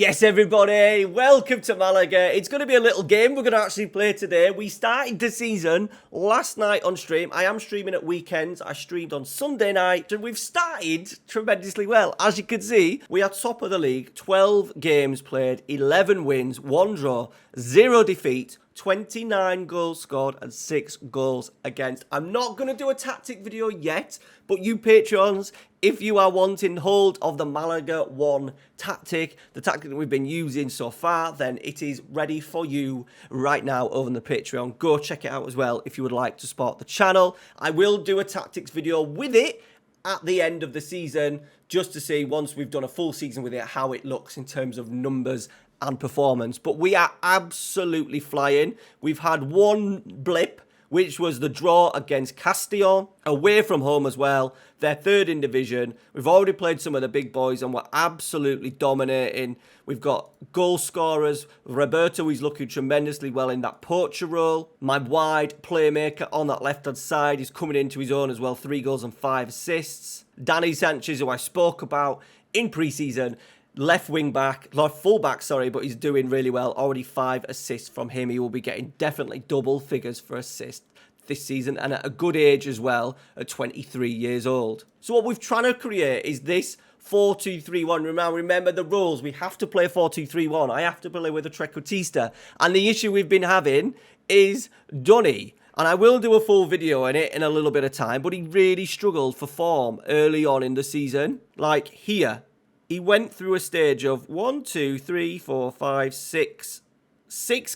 Yes, everybody, welcome to Malaga. It's going to be a little game we're going to actually play today. We started the season last night on stream. I am streaming at weekends. I streamed on Sunday night, and we've started tremendously well. As you can see, we are top of the league, 12 games played, 11 wins, 1 draw, 0 defeat, 29 goals scored and 6 goals against. I'm not going to do a tactic video yet, but you Patreons, if you are wanting hold of the Malaga 1 tactic, the tactic that we've been using so far, then it is ready for you right now over on the Patreon. Go check it out as well if you would like to support the channel. I will do a tactics video with it at the end of the season, just to see, once we've done a full season with it, how it looks in terms of numbers and performance. But we are absolutely flying. We've had one blip, which was the draw against Castellón, away from home as well. They're third in division. We've already played some of the big boys and we're absolutely dominating. We've got goal scorers. Roberto is looking tremendously well in that poacher role. My wide playmaker on that left-hand side is coming into his own as well. 3 goals and 5 assists. Danny Sanchez, who I spoke about in pre-season, left full back, but he's doing really well. Already 5 assists from him. He will be getting definitely double figures for assists this season, and at a good age as well, at 23 years old. So what we've trying to create is this 4-2-3-1. Now remember the rules. We have to play 4-2-3-1. I have to play with a Trequartista. And the issue we've been having is Dunny. And I will do a full video on it in a little bit of time, but he really struggled for form early on in the season. Like here. He went through a stage of 6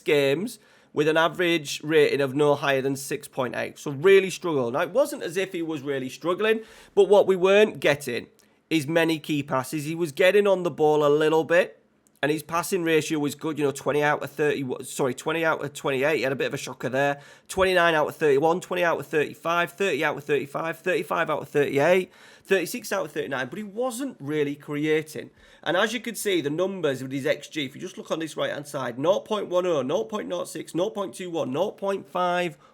games with an average rating of no higher than 6.8. So really struggled. Now, it wasn't as if he was really struggling, but what we weren't getting is many key passes. He was getting on the ball a little bit, and his passing ratio was good, 20 out of 28. He had a bit of a shocker there. 29 out of 31, 20 out of 35, 30 out of 35, 35 out of 38, 36 out of 39, but he wasn't really creating. And as you can see, the numbers with his XG, if you just look on this right-hand side, 0.10, 0.06, 0.21,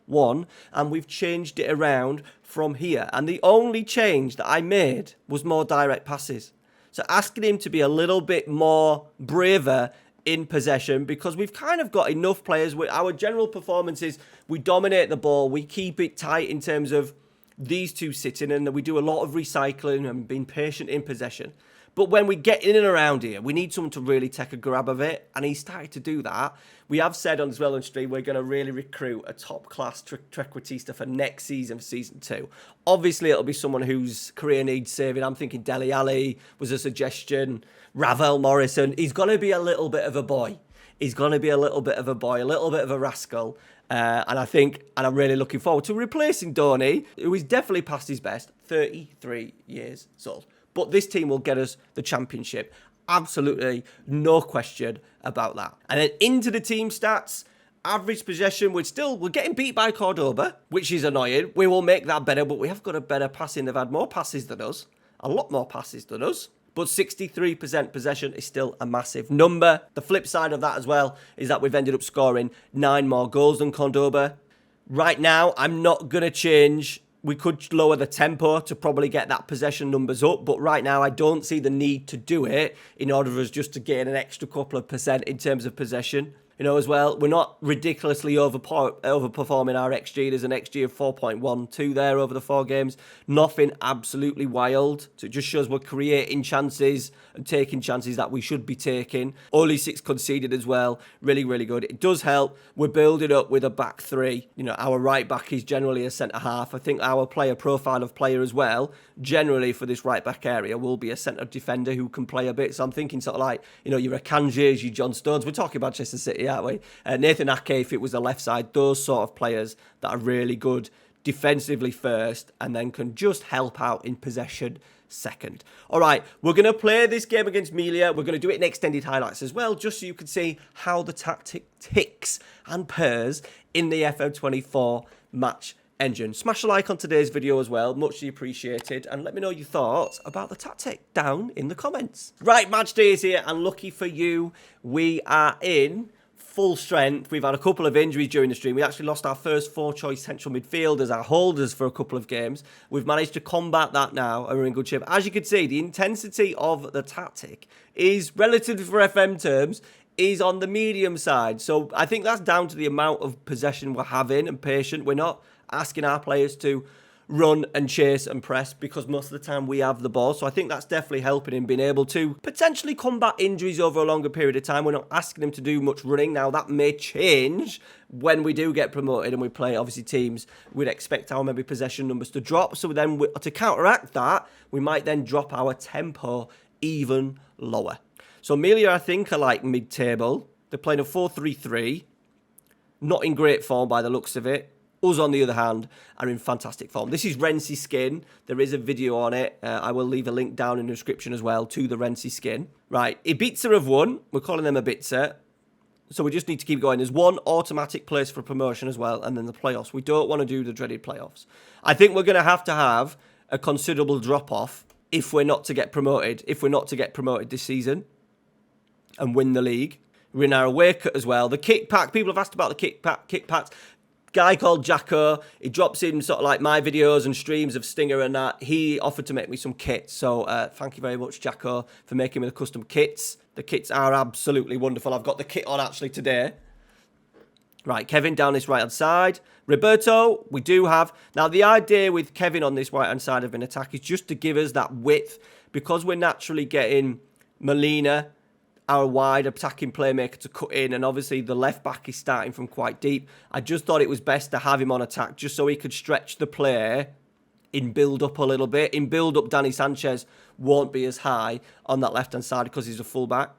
0.51, and we've changed it around from here. And the only change that I made was more direct passes. So asking him to be a little bit more braver in possession, because we've kind of got enough players. Our general performance is we dominate the ball, we keep it tight in terms of these two sitting, and we do a lot of recycling and being patient in possession. But when we get in and around here, we need someone to really take a grab of it, and he started to do that. We have said on stream we're going to really recruit a top-class Trequartista for next season, for Season 2. Obviously, it'll be someone whose career needs saving. I'm thinking Dele Alli was a suggestion. Ravel Morrison. He's going to be a little bit of a boy. A little bit of a rascal. And I'm really looking forward to replacing Donny, who is definitely past his best, 33 years old. But this team will get us the championship. Absolutely no question about that. And then into the team stats. Average possession, we're getting beat by Cordoba, which is annoying. We will make that better, but we have got a better passing. They've had more passes than us. A lot more passes than us. But 63% possession is still a massive number. The flip side of that as well is that we've ended up scoring 9 more goals than Cordoba. Right now, I'm not going to change. We could lower the tempo to probably get that possession numbers up. But right now, I don't see the need to do it in order for us just to gain an extra couple of percent in terms of possession. As well, we're not ridiculously overperforming our XG. There's an XG of 4.12 there over the 4 games. Nothing absolutely wild. So it just shows we're creating chances and taking chances that we should be taking. Only 6 conceded as well. Really, really good. It does help. We're building up with a back 3. Our right back is generally a centre-half. I think our player profile of player as well, generally for this right back area, will be a centre defender who can play a bit. So I'm thinking sort of like, your Akanjis, your John Stones. We're talking about Manchester City, aren't we? Nathan Ake, if it was the left side, those sort of players that are really good defensively first and then can just help out in possession second. All right, we're going to play this game against Melia. We're going to do it in extended highlights as well, just so you can see how the tactic ticks and pairs in the FM24 match engine. Smash a like on today's video as well, muchly appreciated, and let me know your thoughts about the tactic down in the comments. Right, match day is here, and lucky for you, we are in full strength. We've had a couple of injuries during the stream. We actually lost our first 4-choice central midfielders, our holders, for a couple of games. We've managed to combat that now and we're in good shape. As you can see, the intensity of the tactic is, relative for FM terms, is on the medium side. So I think that's down to the amount of possession we're having and patient. We're not asking our players to run and chase and press because most of the time we have the ball. So I think that's definitely helping him being able to potentially combat injuries over a longer period of time. We're not asking him to do much running. Now that may change when we do get promoted and we play obviously teams. We'd expect our maybe possession numbers to drop. So then to counteract that, we might then drop our tempo even lower. So Amelia, I think, are like mid-table. They're playing a 4-3-3. Not in great form by the looks of it. Us, on the other hand, are in fantastic form. This is Rensi skin. There is a video on it. I will leave a link down in the description as well to the Rensi skin. Right, Ibiza have won. We're calling them Ibiza. So we just need to keep going. There's one automatic place for promotion as well, and then the playoffs. We don't want to do the dreaded playoffs. I think we're going to have a considerable drop-off if we're not to get promoted. If we're not to get promoted this season and win the league. We're in our away cut as well. The kick pack. People have asked about the kick packs. Guy called Jacko, he drops in sort of like my videos and streams of Stinger and that. He offered to make me some kits. So thank you very much, Jacko, for making me the custom kits. The kits are absolutely wonderful. I've got the kit on actually today. Right, Kevin down this right-hand side. Roberto, we do have. Now, the idea with Kevin on this right-hand side of an attack is just to give us that width. Because we're naturally getting Molina, our wide attacking playmaker, to cut in, and obviously the left back is starting from quite deep. I just thought it was best to have him on attack just so he could stretch the play in build-up a little bit. In build-up, Danny Sanchez won't be as high on that left-hand side because he's a full-back.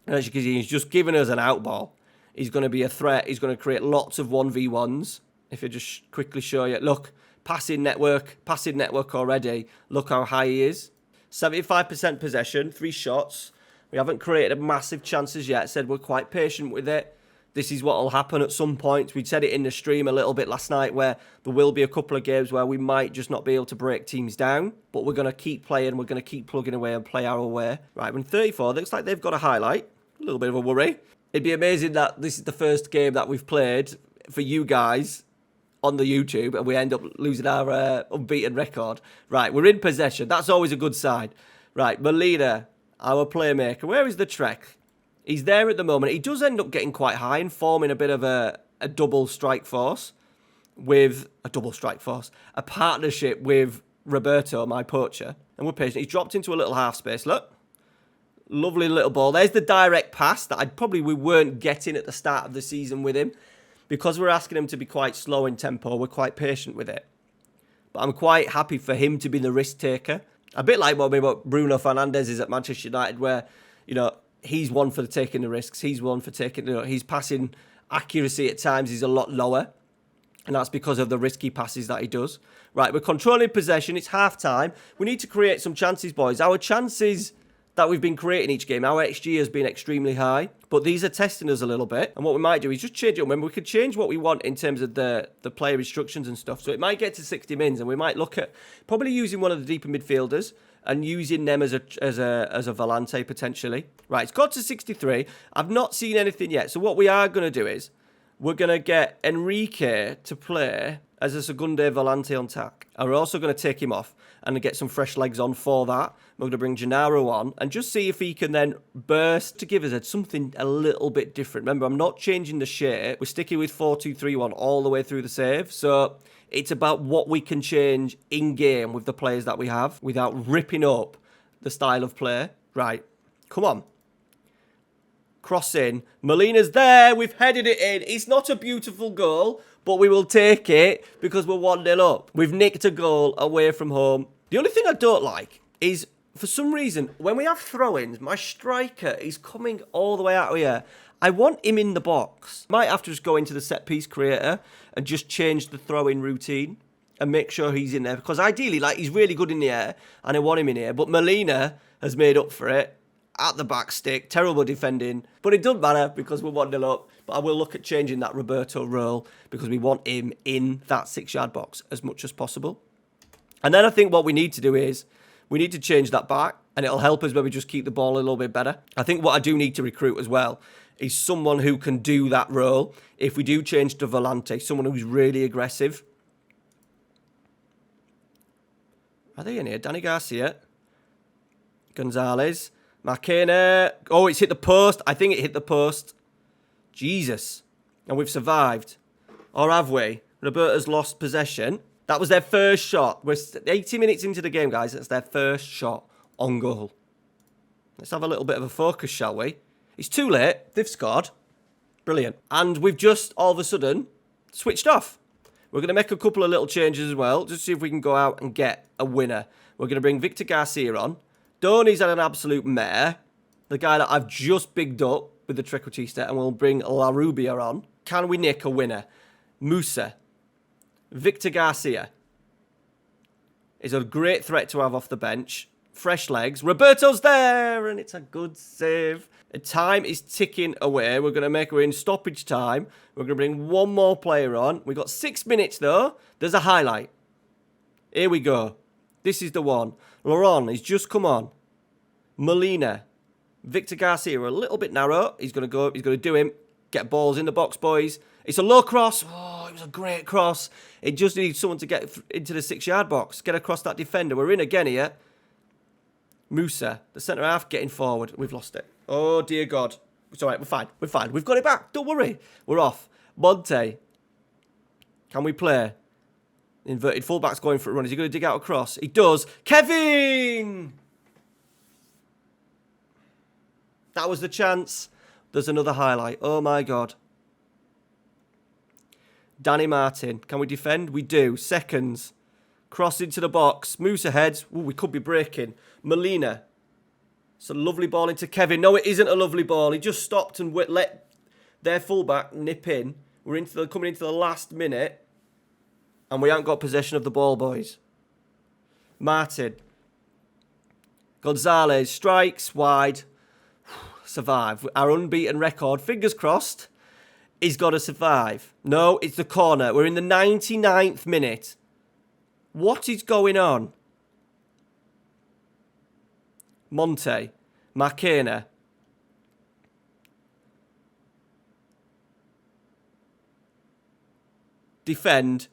And as you can see, he's just giving us an out ball. He's going to be a threat. He's going to create lots of 1v1s. If I just quickly show you. Look, passing network already. Look how high he is. 75% possession, 3 shots. We haven't created massive chances yet. Said we're quite patient with it. This is what will happen at some point. We said it in the stream a little bit last night where there will be a couple of games where we might just not be able to break teams down. But we're going to keep playing. We're going to keep plugging away and play our way. Right, when 34, looks like they've got a highlight. A little bit of a worry. It'd be amazing that this is the first game that we've played for you guys on the YouTube and we end up losing our unbeaten record. Right, we're in possession. That's always a good sign. Right, Molina, our playmaker. Where is the Treq? He's there at the moment. He does end up getting quite high and forming a bit of a double strike force with a partnership with Roberto, my poacher. And we're patient. He's dropped into a little half space. Look. Lovely little ball. There's the direct pass that we weren't getting at the start of the season with him. Because we're asking him to be quite slow in tempo, we're quite patient with it. But I'm quite happy for him to be the risk taker. A bit like what Bruno Fernandes is at Manchester United, where, you know, he's one for taking the risks. He's one for taking, you know, his passing accuracy at times is a lot lower. And that's because of the risky passes that he does. Right, we're controlling possession. It's half-time. We need to create some chances, boys. Our chances that we've been creating each game, our XG has been extremely high. But these are testing us a little bit. And what we might do is just change it. Remember, we could change what we want in terms of the player instructions and stuff. So it might get to 60 mins, and we might look at probably using one of the deeper midfielders and using them as a volante potentially. Right, it's got to 63. I've not seen anything yet. So what we are going to do is we're going to get Enrique to play as a Segunde volante on tack. And we're also going to take him off and get some fresh legs on for that. We're going to bring Gennaro on and just see if he can then burst to give us something a little bit different. Remember, I'm not changing the shape. We're sticking with 4-2-3-1 all the way through the save. So it's about what we can change in-game with the players that we have without ripping up the style of play. Right, come on. Cross in. Molina's there. We've headed it in. It's not a beautiful goal, but we will take it because we're 1-0 up. We've nicked a goal away from home. The only thing I don't like is, for some reason, when we have throw-ins, my striker is coming all the way out of here. I want him in the box. Might have to just go into the set-piece creator and just change the throw-in routine and make sure he's in there. Because ideally, like, he's really good in the air, and I want him in here. But Molina has made up for it. At the back stick, terrible defending. But it doesn't matter because we're 1-0 up. But I will look at changing that Roberto role because we want him in that 6-yard box as much as possible. And then I think what we need to do is we need to change that back, and it'll help us maybe just keep the ball a little bit better. I think what I do need to recruit as well is someone who can do that role. If we do change to Volante, someone who's really aggressive. Are they in here? Danny Garcia. Gonzalez. Marquena. Oh, it's hit the post. I think it hit the post. Jesus. And we've survived. Or have we? Roberta's lost possession. That was their first shot. We're 80 minutes into the game, guys. That's their first shot on goal. Let's have a little bit of a focus, shall we? It's too late. They've scored. Brilliant. And we've just, all of a sudden, switched off. We're going to make a couple of little changes as well, just to see if we can go out and get a winner. We're going to bring Victor Garcia on. Donny's had an absolute mare. The guy that I've just bigged up with the Trequartista, and we'll bring La Rubia on. Can we nick a winner? Musa. Victor Garcia is a great threat to have off the bench. Fresh legs. Roberto's there, and it's a good save. The time is ticking away. We're going to make her in stoppage time. We're going to bring one more player on. We've got 6 minutes, though. There's a highlight. Here we go. This is the one. Laurent, he's just come on. Molina. Victor Garcia, a little bit narrow. He's going to go. He's going to do him. Get balls in the box, boys. It's a low cross. Oh, it was a great cross. It just needs someone to get into the 6-yard box. Get across that defender. We're in again here. Musa, the centre-half, getting forward. We've lost it. Oh, dear God. It's all right. We're fine. We're fine. We've got it back. Don't worry. We're off. Monte. Can we play? Inverted fullback's going for a run. Is he going to dig out a cross? He does. Kevin! That was the chance. There's another highlight. Oh, my God. Danny Martin. Can we defend? We do. Seconds. Cross into the box. Musa heads. Ooh, we could be breaking. Molina. It's a lovely ball into Kevin. No, it isn't a lovely ball. He just stopped and let their fullback nip in. We're coming into the last minute. And we haven't got possession of the ball, boys. Martin. Gonzalez strikes wide. Survive. Our unbeaten record, fingers crossed, he's got to survive. No, it's the corner. We're in the 99th minute. What is going on? Monte. Marquena. Defend.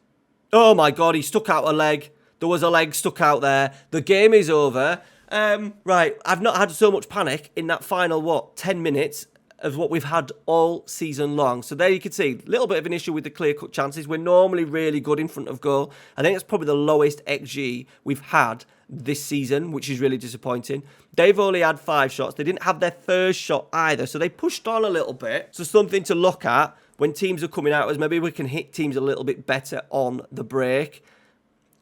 Oh my God, he stuck out a leg. There was a leg stuck out there. The game is over. Right, I've not had so much panic in that final, 10 minutes of what we've had all season long. So there you can see, a little bit of an issue with the clear-cut chances. We're normally really good in front of goal. I think it's probably the lowest XG we've had this season, which is really disappointing. They've only had 5 shots. They didn't have their first shot either, so they pushed on a little bit. So something to look at when teams are coming out is maybe we can hit teams a little bit better on the break.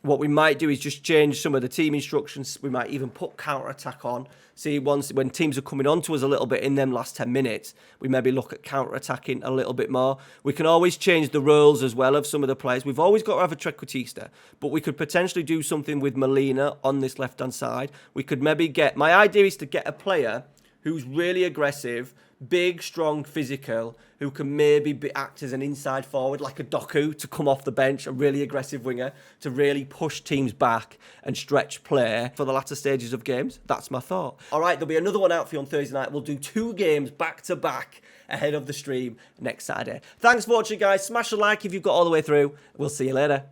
What we might do is just change some of the team instructions. We might even put counter-attack on. See, when teams are coming on to us a little bit in them last 10 minutes, we maybe look at counter-attacking a little bit more. We can always change the roles as well of some of the players. We've always got to have a Trequartista, but we could potentially do something with Molina on this left-hand side. We could maybe my idea is to get a player who's really aggressive, big, strong, physical, who can maybe act as an inside forward like a Doku to come off the bench, a really aggressive winger to really push teams back and stretch play for the latter stages of games. That's my thought. All right, there'll be another one out for you on Thursday night. We'll do 2 games back to back ahead of the stream next Saturday. Thanks for watching, guys. Smash a like if you've got all the way through. We'll see you later.